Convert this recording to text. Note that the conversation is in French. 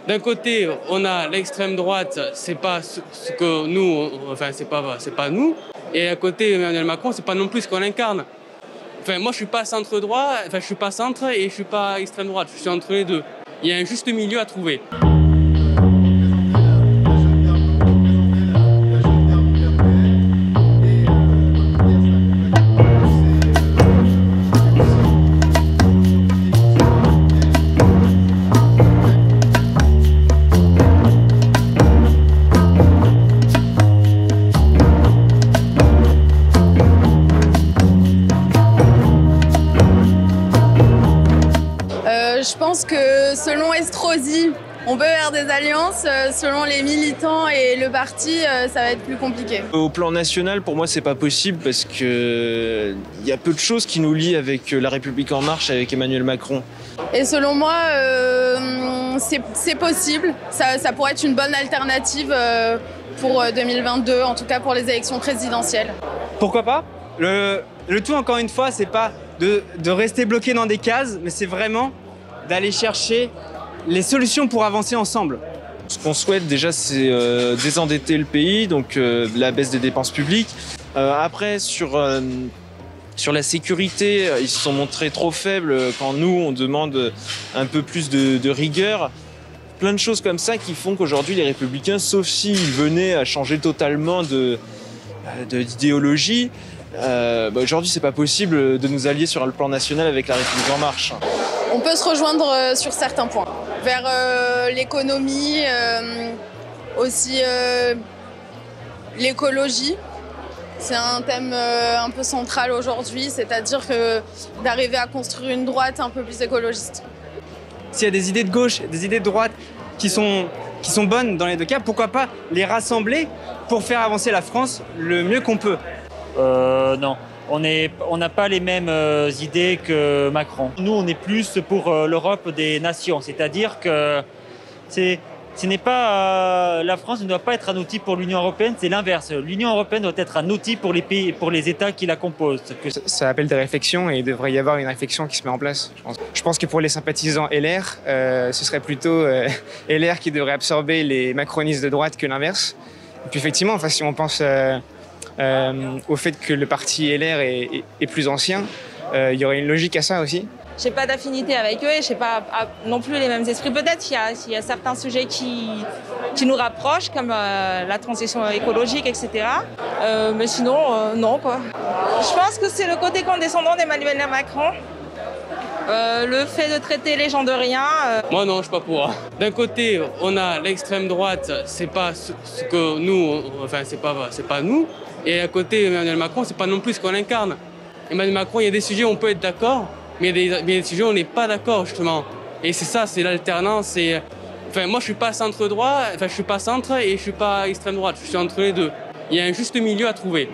D'un côté, on a l'extrême droite, c'est pas ce que nous, enfin c'est pas nous. Et à côté, Emmanuel Macron, c'est pas non plus ce qu'on incarne. Enfin, moi, je suis pas centre droit, enfin je suis pas centre et je suis pas extrême droite. Je suis entre les deux. Il y a un juste milieu à trouver. Je pense que selon Estrosi, on peut faire des alliances. Selon les militants et le parti, ça va être plus compliqué. Au plan national, pour moi, c'est pas possible parce que il y a peu de choses qui nous lient avec La République En Marche, avec Emmanuel Macron. Et selon moi, c'est possible. Ça pourrait être une bonne alternative pour 2022, en tout cas pour les élections présidentielles. Pourquoi pas ? Le tout, encore une fois, c'est pas de rester bloqué dans des cases, mais c'est vraiment d'aller chercher les solutions pour avancer ensemble. Ce qu'on souhaite déjà, c'est désendetter le pays, donc la baisse des dépenses publiques. Après, sur la sécurité, ils se sont montrés trop faibles quand nous, on demande un peu plus de rigueur. Plein de choses comme ça qui font qu'aujourd'hui, les Républicains, sauf s'ils venaient à changer totalement d'idéologie, aujourd'hui, c'est pas possible de nous allier sur le plan national avec La République En Marche. On peut se rejoindre sur certains points, vers l'économie, aussi l'écologie. C'est un thème un peu central aujourd'hui, c'est-à-dire que d'arriver à construire une droite un peu plus écologiste. S'il y a des idées de gauche, des idées de droite qui sont bonnes dans les deux cas, pourquoi pas les rassembler pour faire avancer la France le mieux qu'on peut ? Non. On n'a pas les mêmes idées que Macron. Nous, on est plus pour l'Europe des nations, c'est-à-dire que ce n'est pas la France ne doit pas être un outil pour l'Union européenne, c'est l'inverse. L'Union européenne doit être un outil pour les pays, pour les États qui la composent. Ça appelle des réflexions et il devrait y avoir une réflexion qui se met en place. Je pense que pour les sympathisants LR, ce serait plutôt LR qui devrait absorber les macronistes de droite que l'inverse. Et puis effectivement, enfin, si on pense au fait que le parti LR est plus ancien, il y aurait une logique à ça aussi. J'ai pas d'affinité avec eux et j'ai pas non plus les mêmes esprits. Peut-être qu'il y a certains sujets qui nous rapprochent, comme la transition écologique, etc. Mais sinon, non, quoi. Je pense que c'est le côté condescendant d'Emmanuel Macron. Le fait de traiter les gens de rien. Moi non, je suis pas pour. D'un côté, on a l'extrême droite, c'est pas ce que nous, enfin c'est pas nous. Et à côté, Emmanuel Macron, c'est pas non plus ce qu'on incarne. Emmanuel Macron, il y a des sujets où on peut être d'accord, mais il y a des sujets où on n'est pas d'accord, justement. Et c'est ça, c'est l'alternance. Enfin, moi, je suis pas centre droit, enfin, je suis pas centre et je suis pas extrême droite. Je suis entre les deux. Il y a un juste milieu à trouver.